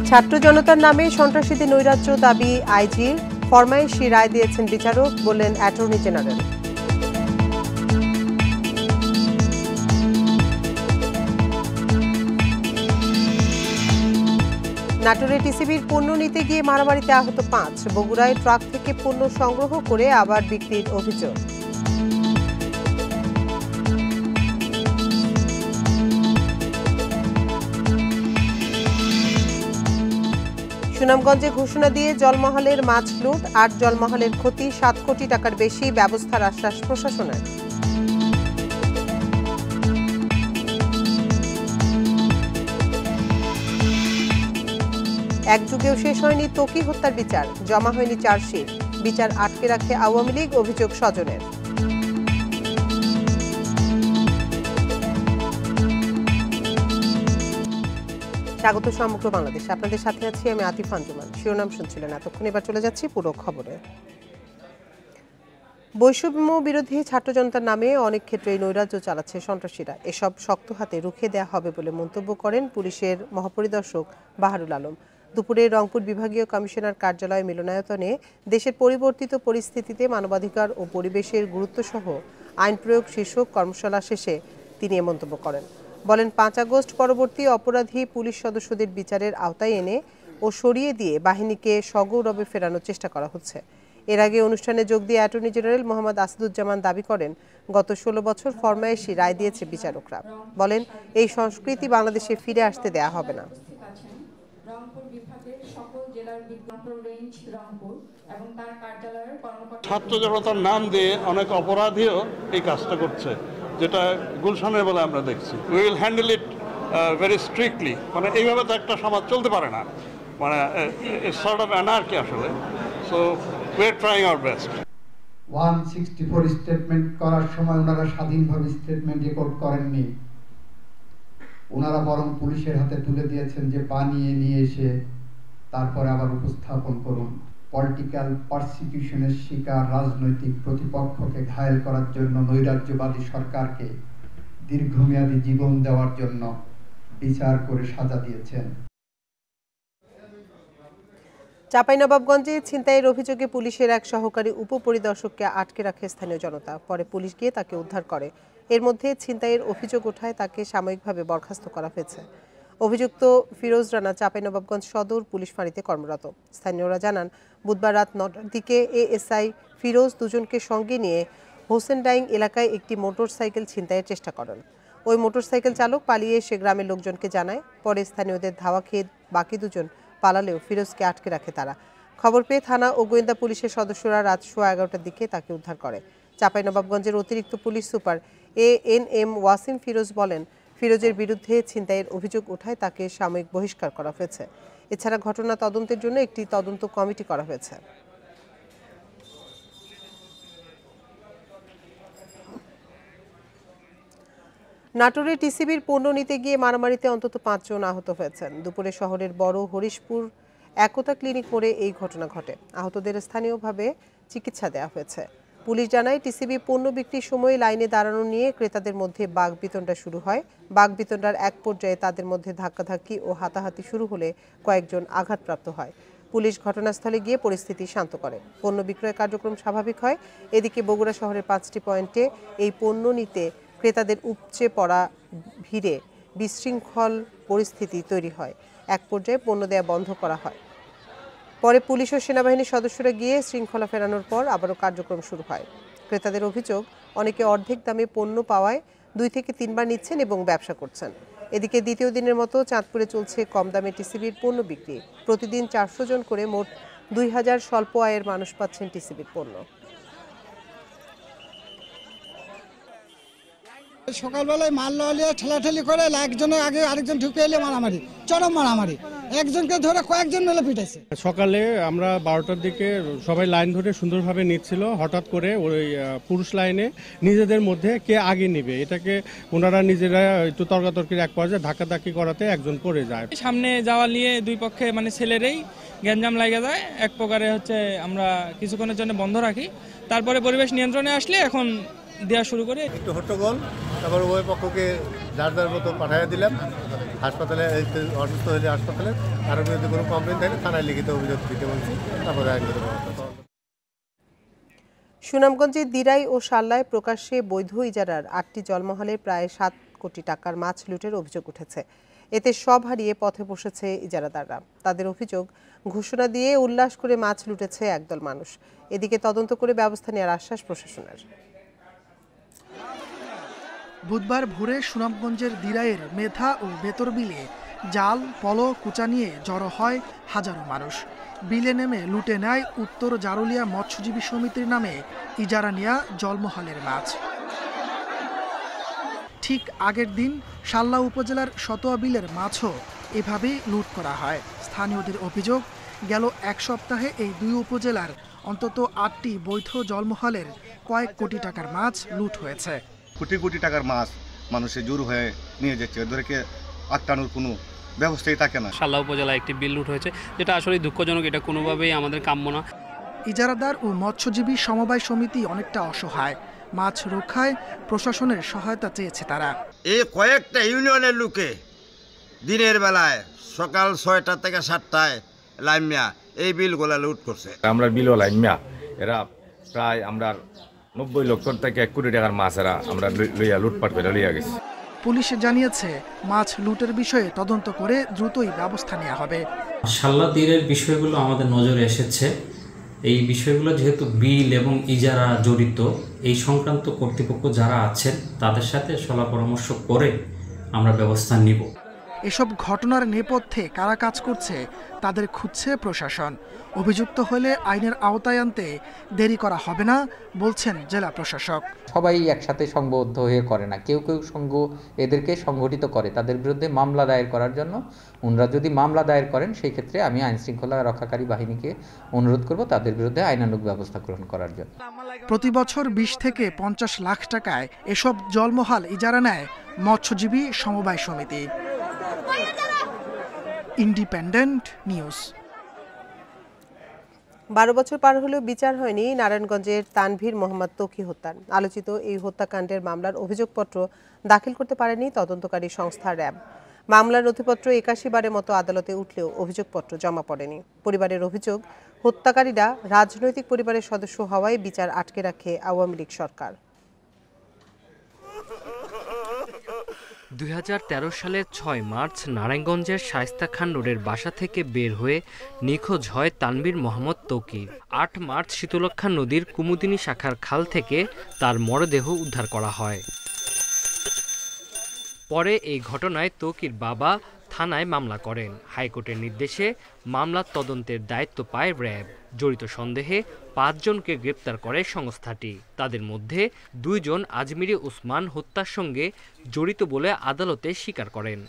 ছাত্র জনতার নামে সন্ত্রাসীদের নৈরাজ্য দাবি আইজির, ফরমায়েশি রায় দিয়েছেন বিচারক, বললেন অ্যাটর্নি জেনারেল। নাটোরে টিসিবির পণ্য নিতে গিয়ে মারামারিতে আহত ৫। বগুড়ায় ট্রাক থেকে পণ্য সংগ্রহ করে আবার বিক্রির অভিযোগ। সুনামগঞ্জে ঘোষণা দিয়ে জলমহলের মাছ লুট, ৮ জলমহলের ক্ষতি, ৭ কোটি টাকার বেশি, ব্যবস্থার আশ্বাস প্রশাসনের। এক যুগেও শেষ হয়নি ত্বকী হত্যার বিচার, জমা হয়নি চার্জশিট, বিচার আটকে রাখে আওয়ামী লীগ, অভিযোগ স্বজনের। স্বাগত সমগ্র বাংলাদেশ, আপনাদের সাথে আছি আমি আতিফ আঞ্জুমান। শিরোনাম শুনছিলেন এতক্ষণ, এবার চলে যাচ্ছি পুরো খবরে। বৈষম্য বিরোধী ছাত্র জনতার নামে অনেক ক্ষেত্রেই নৈরাজ্য চালাচ্ছে সন্ত্রাসীরা, এসব শক্ত হাতে রুখে দেওয়া হবে বলে মন্তব্য করেন পুলিশের মহাপরিদর্শক বাহারুল আলম। দুপুরে রংপুর বিভাগীয় কমিশনার কার্যালয় মিলনায়তনে দেশের পরিবর্তিত পরিস্থিতিতে মানবাধিকার ও পরিবেশের গুরুত্বসহ আইন প্রয়োগ শীর্ষক কর্মশালা শেষে তিনি এ মন্তব্য করেন। বলেন, ৫ আগস্ট পরবর্তী অপরাধী পুলিশ সদস্যদের বিচারের আওতায় এনে ও সরিয়ে দিয়ে বাহিনীকে সগৌরবে ফেরানোর চেষ্টা করা হচ্ছে। এর আগে অনুষ্ঠানে যোগ দিয়ে অ্যাটর্নি জেনারেল মোহাম্মদ আসাদুজ্জামান দাবি করেন, গত ১৬ বছর ফরমায়েশি রায় দিয়েছে বিচারকরা। বলেন, এই সংস্কৃতি বাংলাদেশে ফিরে আসতে দেয়া হবে না। ছাত্র জনতার নাম দিয়ে অনেক অপরাধীও এই কাজটা করছে, যেটা গুলশানের বলে আমরা দেখছি। We will handle it very strictly. মানে এইভাবে তো একটা সমাজ চলতে পারে না, মানে সর্ট অফ অ্যানার্কি আসলে। So we are trying our best. 164 statement করার সময় ওনারা স্বাধীনভাবে স্টেটমেন্ট রেকর্ড করেননি, ওনারা বরং পুলিশের হাতে তুলে দিয়েছেন যে বানিয়ে নিয়ে এসে তারপরে আবার উপস্থাপন করুন। পলিটিক্যাল পারসিকিউশনের শিকার রাজনৈতিক প্রতিপক্ষকে ঘায়েল করার জন্য নৈরাজ্যবাদী সরকারকে দীর্ঘমেয়াদী জীবন দেওয়ার জন্য বিচার করে সাজা দিয়েছেন। চাঁপাইনবাবগঞ্জে ছিনতাইয়ের অভিযোগে পুলিশের এক সহকারী উপপরিদর্শককে আটকে রাখে স্থানীয় জনতা। পরে পুলিশ গিয়ে তাকে উদ্ধার করে। এর মধ্যে ছিনতাইয়ের অভিযোগ ওঠায় তাকে সাময়িকভাবে বরখাস্ত করা হয়েছে। অভিযুক্ত ফিরোজ রানা চাঁপাইনবাবগঞ্জ সদর পুলিশ ফাঁড়িতে কর্মরত। স্থানীয়রা জানান, বুধবার রাত ৯টার দিকে এএসআই ফিরোজ দুজনকে সঙ্গে নিয়ে হোসেনডাইং এলাকায় একটি মোটরসাইকেল ছিনতাইয়ের চেষ্টা করেন। ওই মোটরসাইকেল চালক পালিয়ে এসে গ্রামের লোকজনকে জানায়। পরে স্থানীয়দের ধাওয়া খেয়ে বাকি দুজন পালালেও ফিরোজকে আটকে রাখে তারা। খবর পেয়ে থানা ও গোয়েন্দা পুলিশের সদস্যরা রাত 11:15টার দিকে তাকে উদ্ধার করে। চাঁপাইনবাবগঞ্জের অতিরিক্ত police super ANM Wasim Firoz বলেন, ফিরোজের বিরুদ্ধে ছিনতাইয়ের অভিযোগ ওঠায় তাকে সাময়িক বহিষ্কার করা হয়েছে। এছাড়া ঘটনা তদন্তের জন্য একটি তদন্ত কমিটি করা হয়েছে। নাটোরে টিসিবির পণ্য নিতে গিয়ে মারামারিতে অন্তত ৫ জন আহত হয়েছেন। দুপুরে শহরের বড় হরিশপুর একতা ক্লিনিক মোড়ে এই ঘটনা ঘটে। আহতদের স্থানীয়ভাবে চিকিৎসা দেওয়া হয়েছে। পুলিশ জানায়, টিসিবি পণ্য বিক্রির সময় লাইনে দাঁড়ানো নিয়ে ক্রেতাদের মধ্যে বাকবিতণ্ডা শুরু হয়। বাকবিতণ্ডার এক পর্যায়ে তাদের মধ্যে ধাক্কাধাক্কি ও হাতাহাতি শুরু হলে কয়েকজন আঘাতপ্রাপ্ত হয়। পুলিশ ঘটনাস্থলে গিয়ে পরিস্থিতি শান্ত করে। পণ্য বিক্রয় কার্যক্রম স্বাভাবিক হয়। এদিকে বগুড়া শহরের 5টি পয়েন্টে এই পণ্য নিতে ক্রেতাদের উপচে পড়া ভিড়ে বিশৃঙ্খল পরিস্থিতি তৈরি হয়। এক পর্যায়ে পণ্য দেয়া বন্ধ করা হয়। পরে পুলিশ ও সেনাবাহিনীর সদস্যরা গিয়ে শৃঙ্খলা ফেরানোর পর আবারও কার্যক্রম শুরু হয়। ক্রেতাদের অভিযোগ, অনেকে অর্ধেক দামে পণ্য পাওয়ায় 2 থেকে 3 বার নিচ্ছেন এবং ব্যবসা করছেন। এদিকে দ্বিতীয় দিনের মতো চাঁদপুরে চলছে কম দামে টিসিবির পণ্য বিক্রি। প্রতিদিন 400 জন করে মোট 2000 স্বল্প আয়ের মানুষ পাচ্ছেন টিসিবির পণ্য। সকালবেলায় মাল লিয়ে ঠেলাঠেলি করে একজনের আগে আরেকজন ঢুকে এলে মারামারি, চরম মারামারি, একজনকে ধরে কয়েকজন মিলে পিটাইছে। সকালে আমরা 12টার দিকে সবাই লাইন ধরে সুন্দরভাবে নিচ্ছিল, হঠাৎ করে ওই পুরুষ লাইনে নিজেদের মধ্যে কে আগে নিবে এটাকে ওনারা নিজেরা একটু তর্কাতর্কির এক পর্যায়ে ধাক্কাধাক্কি করাতে একজন পড়ে যায়। সামনে যাওয়া নিয়ে দুই পক্ষে মানে ছেলেরই গ্যাঞ্জাম লাগা যায়। এক প্রকারে হচ্ছে আমরা কিছুক্ষণের জন্য বন্ধ রাখি, তারপরে পরিবেশ নিয়ন্ত্রণে আসলে এখন দেওয়া শুরু করে একটু হট্টগোল, তারপর উভয় পক্ষকে যার যার মতো পাঠিয়ে দিলাম। হাসপাতালে অসুস্থ হলে হাসপাতালে, কারোর বিরুদ্ধে কোনো কমপ্লেন থাকলে থানায় লিখিত অভিযোগ দিতে বলছি, তারপরে আইনগত ব্যবস্থা। সুনামগঞ্জের দিরাই ও শাল্লায় প্রকাশ্যে বৈধ ইজারার 8টি জলমহলে প্রায় 7 কোটি টাকার মাছ লুটের অভিযোগ উঠেছে। এতে সব হারিয়ে পথে বসেছে ইজারাদাররা। তাদের অভিযোগ, ঘোষণা দিয়ে উল্লাস করে মাছ লুটেছে একদল মানুষ। এদিকে তদন্ত করে ব্যবস্থা নেওয়ার আশ্বাস প্রশাসনের। বুধবার ভোরে সুনামগঞ্জের দিরাইয়ের মেধা ও বেতরবিলে জাল, পলো, কুচা নিয়ে জড়ো হয় হাজারো মানুষ। বিলে নেমে লুটে নেয় উত্তর জারুলিয়া মৎস্যজীবী সমিতির নামে ইজারা নেয়া জলমহলের মাছ। ঠিক আগের দিন শাল্লা উপজেলার শতোয়া বিলের মাছও এভাবেই লুট করা হয়। স্থানীয়দের অভিযোগ, গেল এক সপ্তাহে এই দুই উপজেলার অন্তত 8টি বৈধ জলমহলের কয়েক কোটি টাকার মাছ লুট হয়েছে। কোটি কোটি টাকার মাছ মানুষের জোর হয়ে নিয়ে যাচ্ছে, ওদেরকে আটকানোর কোনো ব্যবস্থাই থাকে না। শাল্লা উপজেলায় একটি বিল লুট হয়েছে, যেটা আসলে দুঃখজনক, এটা কোনোভাবেই আমাদের কাম্য না। ইজারাদার ও মৎস্যজীবী সমবায় সমিতি অনেকটা অসহায়। মাছ রক্ষায় প্রশাসনের সহায়তা চেয়েছে তারা। এই কয়েকটা ইউনিয়নের লোকে দিনের বেলায় সকাল 6টা থেকে 7টায় লাইমিয়া এই বিলগুলা লুট করছে। আমরা বিল লাইমিয়া এরা প্রায় আমরা 90 লক্ষ থেকে 1 কোটি টাকার মাছ এরা আমরা লইয়া লুটপাট করে লইয়া গেছি। পুলিশ জানিয়েছে মাছ লুটের বিষয়ে তদন্ত করে দ্রুতই ব্যবস্থা নেওয়া হবে। শাল্লা তীরের বিষয়গুলো আমাদের নজরে এসেছে। এই বিষয়গুলো যেহেতু বিল এবং ইজারা জড়িত, এই সংক্রান্ত কর্তৃপক্ষ যারা আছেন তাদের সাথে সলা পরামর্শ করে আমরা ব্যবস্থা নিব। এসব ঘটনার নেপথ্যে কারা কাজ করছে তাদের খুঁজছে প্রশাসন। অভিযুক্ত হলে আইনের আওতায় আনতে দেরি করা হবে না বলছেন জেলা প্রশাসক। সবাই একসাথে সংঘবদ্ধ হয়ে করে না, কেউ কেউ এদেরকে সংগঠিত করে তাদের বিরুদ্ধে মামলা দায়ের করার জন্য। ওনারা যদি মামলা দায়ের করেন সেই ক্ষেত্রে আমি আইন শৃঙ্খলা রক্ষাকারী বাহিনীকে অনুরোধ করব তাদের বিরুদ্ধে আইনানুগ ব্যবস্থা গ্রহণ করার জন্য। প্রতি বছর 20 থেকে 50 লাখ টাকায় এসব জলমহাল ইজারা নেয় মৎস্যজীবী সমবায় সমিতি। Independent news. 12 বছর পার হলেও বিচার হয়নি নারায়ণগঞ্জের তানভীর মোহাম্মদ তৌকি হত্যার। আলোচিত এই হত্যাকাণ্ডের মামলার অভিযোগপত্র দাখিল করতে পারেনি তদন্তকারী সংস্থা র্যাব। মামলার নথিপত্র 81 বারের মতো আদালতে উঠলেও অভিযোগপত্র জমা পড়েনি। পরিবারের অভিযোগ, হত্যাকারীরা রাজনৈতিক পরিবারের সদস্য হওয়ায় বিচার আটকে রাখে আওয়ামী লীগ সরকার। 2013 সালের 6 মার্চ নারায়ণগঞ্জের শায়েস্তা খান রোডের বাসা থেকে বের হয়ে নিখোঁজ হয় তানভীর মোহাম্মদ তৌকি। 8 মার্চ শীতলক্ষ্যা নদীর কুমুদিনী শাখার খাল থেকে তার মরদেহ উদ্ধার করা হয়। পরে এই ঘটনায় তৌকির বাবা থানায় মামলা করেন। হাইকোর্টের নির্দেশে মামলার তদন্তের দায়িত্ব পায় র্যাব। জড়িত সন্দেহে 5 জনকে গ্রেপ্তার করে সংস্থাটি। তাদের মধ্যে 2 জন আজমিরি ওসমান হত্যার সঙ্গে জড়িত বলে আদালতে স্বীকার করেন।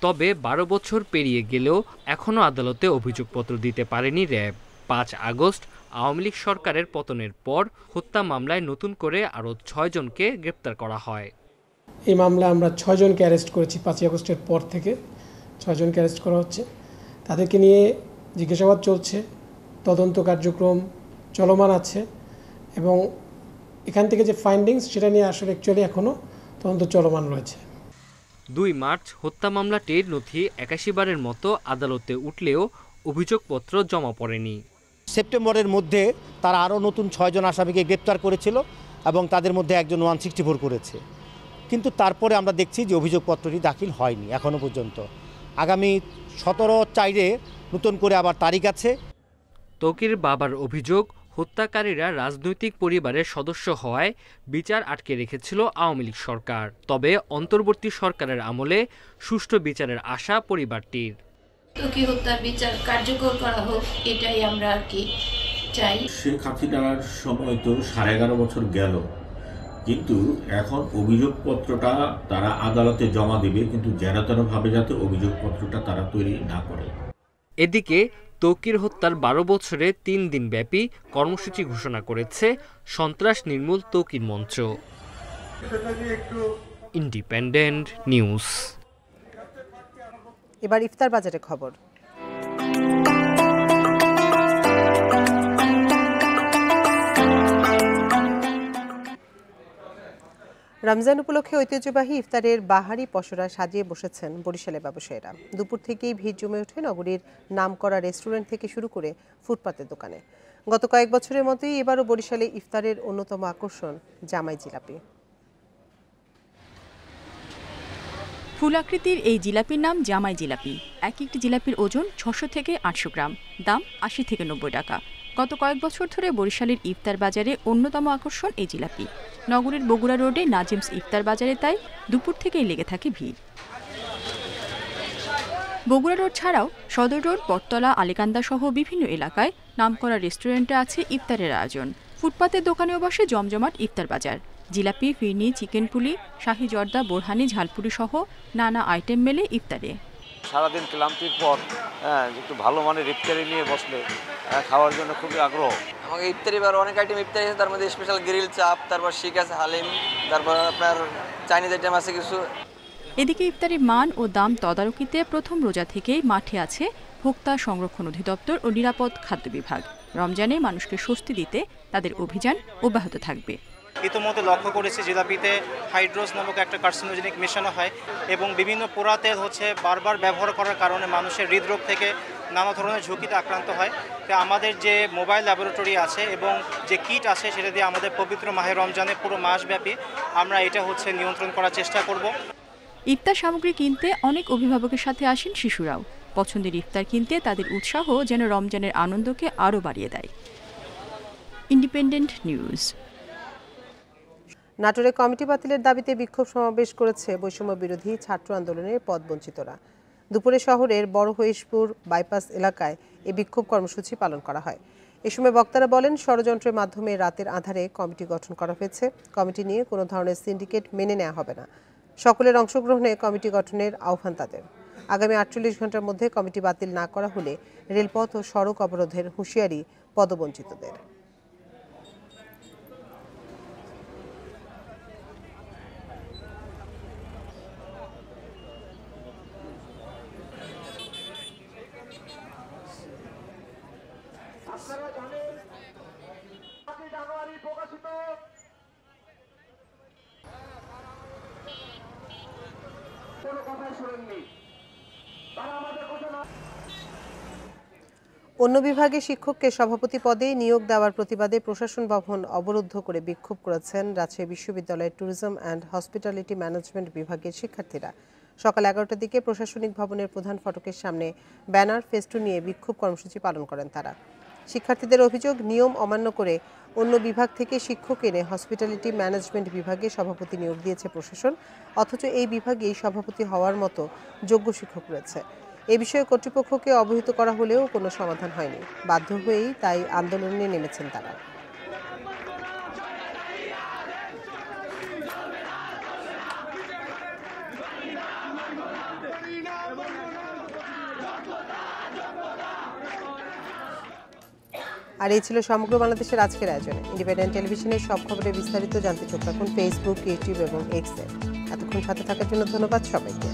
তবে 12 বছর পেরিয়ে গেলেও এখনও আদালতে অভিযোগপত্র দিতে পারেনি র্যাব। 5 আগস্ট আওয়ামী লীগ সরকারের পতনের পর হত্যা মামলায় নতুন করে আরও 6 জনকে গ্রেপ্তার করা হয়। এই মামলায় আমরা 6 জনকে অ্যারেস্ট করেছি। 5 আগস্টের পর থেকে 6 জনকে অ্যারেস্ট করা হচ্ছে। তাদেরকে নিয়ে জিজ্ঞাসাবাদ চলছে, তদন্ত কার্যক্রম চলমান আছে এবং এখান থেকে যে ফাইন্ডিংস সেটা নিয়ে আসলে অ্যাকচুয়ালি এখনও তদন্ত চলমান রয়েছে। 2 মার্চ হত্যা মামলাটির নথি 81 বারের মতো আদালতে উঠলেও অভিযোগপত্র জমা পড়েনি। সেপ্টেম্বরের মধ্যে তারা আরও নতুন 6 জন আসামিকে গ্রেপ্তার করেছিল এবং তাদের মধ্যে একজন 164 করেছে। কিন্তু তারপরে আমরা দেখছি যে অভিযোগপত্রটি দাখিল হয়নি এখনও পর্যন্ত। আগামী 17/4 নতুন করে আবার তারিখ আছে। তৌকির বাবার অভিযোগ, হত্যাকারীরা রাজনৈতিক পরিবারের সদস্য হওয়ায় বিচার আটকে রেখেছিল আওয়ামী লীগ সরকার। তবে অন্তর্বর্তী সরকারের আমলে সুষ্ঠু বিচারের আশা পরিবারটির। তৌকির হত্যার বিচার কার্যকর করা হোক, এটাই আমরা আর কি চাই। শেখ হাসিনার সময় তো 11.5 বছর গেল, কিন্তু এখন অভিযোগপত্রটা তারা আদালতে জমা দেবে, কিন্তু যেনতেনভাবে যাতে অভিযোগপত্রটা তারা তৈরি না করে। এদিকে তৌকির হত্যার 12 বছরে 3 দিন ব্যাপী কর্মসূচি ঘোষণা করেছে সন্ত্রাস নির্মূল তৌকির মঞ্চ। Independent news. এবার ইফতার বাজারে খবর। রমজান উপলক্ষে ঐতিহ্যবাহী ইফতারের বাহারি পসরা সাজিয়ে বসেছেন বরিশালের ব্যবসায়ীরা। দুপুর থেকেই ভিড় জমে ওঠে নগরীর নামকরা রেস্টুরেন্ট থেকে শুরু করে ফুটপাতের দোকানে। গত কয়েক বছরের মতোই এবারও বরিশালে ইফতারের অন্যতম আকর্ষণ জামাই জিলাপি। ফুলাকৃতির এই জিলাপির নাম জামাই জিলাপি। এক একটি জিলাপির ওজন 600 থেকে 800 গ্রাম, দাম 80 থেকে 90 টাকা। গত কয়েক বছর ধরে বরিশালের ইফতার বাজারে অন্যতম আকর্ষণ এই জিলাপি। নগরীর বগুড়া রোডে নাজিমস ইফতার বাজারে তাই দুপুর থেকেই লেগে থাকে ভিড়। বগুড়া রোড ছাড়াও সদর রোড, বটতলা, আলীকান্দা সহ বিভিন্ন এলাকায় নামকরা রেস্টুরেন্টে আছে ইফতারের আয়োজন। ফুটপাতের দোকানেও বসে জমজমাট ইফতার বাজার। জিলাপি, ফিরনি, চিকেন পুলি, শাহি জর্দা, বোরহানি, ঝালপুরি সহ নানা আইটেম মেলে ইফতারে। সারাদিন ক্লান্তির পর একটু ভালো মানের ইফতারি নিয়ে বসলে খাওয়ার জন্য খুবই আগ্রহ। আমাকে ইফতারি বার অনেক আইটেম ইফতারি আছে, তার মধ্যে স্পেশাল গ্রিল চাপ, তারপর শিক আছে, হালিম, তারপর আপনার চাইনিজ আইটেম আছে কিছু। এদিকে ইফতারির মান ও দাম তদারকিতে প্রথম রোজা থেকেই মাঠে আছে ভোক্তা সংরক্ষণ অধিদপ্তর ও নিরাপদ খাদ্য বিভাগ। রমজানে মানুষকে স্বস্তি দিতে তাদের অভিযান অব্যাহত থাকবে। ইতিমধ্যে লক্ষ্য করেছি জিলাপিতে হাইড্রোজ নামক একটা কার্সিনোজেনিক মেশানো হয় এবং বিভিন্ন পোড়া তেল বারবার ব্যবহার করার কারণে মানুষের হৃদরোগ থেকে নানা ধরনের ঝুঁকিতে আক্রান্ত হয়। তো আমাদের যে মোবাইল ল্যাবরেটরি আছে এবং যে কিট আছে সেটা দিয়ে আমাদের পবিত্র মাহে রমজানে পুরো মাসব্যাপী আমরা এটা নিয়ন্ত্রণ করার চেষ্টা করব। ইফতার সামগ্রী কিনতে অনেক অভিভাবকের সাথে আসেন শিশুরাও। পছন্দের ইফতার কিনতে তাদের উৎসাহ যেন রমজানের আনন্দকে আরও বাড়িয়ে দেয়। Independent news. নাটোরে কমিটি বাতিলের দাবিতে বিক্ষোভ সমাবেশ করেছে বৈষম্য বিরোধী ছাত্র আন্দোলনের পদবঞ্চিতরা। দুপুরে শহরের বড় হরিশপুর বাইপাস এলাকায় এই বিক্ষোভ কর্মসূচি পালন করা হয়। এ সময় বক্তারা বলেন, ষড়যন্ত্রের মাধ্যমে রাতের আঁধারে কমিটি গঠন করা হয়েছে। কমিটি নিয়ে কোনো ধরনের সিন্ডিকেট মেনে নেওয়া হবে না। সকলের অংশগ্রহণে কমিটি গঠনের আহ্বান তাদের। আগামী 48 ঘন্টার মধ্যে কমিটি বাতিল না করা হলে রেলপথ ও সড়ক অবরোধের হুঁশিয়ারি পদবঞ্চিতদের। অন্য বিভাগে শিক্ষককে সভাপতি পদে নিয়োগ দেওয়ার প্রতিবাদে প্রশাসন ভবন অবরুদ্ধ করে বিক্ষোভ করেছেন রাজশাহী বিশ্ববিদ্যালয়ের ট্যুরিজম অ্যান্ড হসপিটালিটি ম্যানেজমেন্ট বিভাগের শিক্ষার্থীরা। সকাল 11টার দিকে প্রশাসনিক ভবনের প্রধান ফটকের সামনে ব্যানার ফেস্টুন নিয়ে বিক্ষোভ কর্মসূচি পালন করেন তারা। শিক্ষার্থীদের অভিযোগ, নিয়ম অমান্য করে অন্য বিভাগ থেকে শিক্ষক এনে হসপিটালিটি ম্যানেজমেন্ট বিভাগে সভাপতি নিয়োগ দিয়েছে প্রশাসন, অথচ এই বিভাগেই সভাপতি হওয়ার মতো যোগ্য শিক্ষক রয়েছে। এ বিষয়ে কর্তৃপক্ষকে অবহিত করা হলেও কোনো সমাধান হয়নি। বাধ্য হয়েই তাই আন্দোলনে নেমেছেন তারা। আর এই ছিল সমগ্র বাংলাদেশের আজকের আয়োজনে। ইন্ডিপেন্ডেন্ট টেলিভিশনের সব খবরের বিস্তারিত জানতে চোখ রাখুন ফেসবুক, ইউটিউব এবং এক্সে। এতক্ষণ সাথে থাকার জন্য ধন্যবাদ সবাইকে।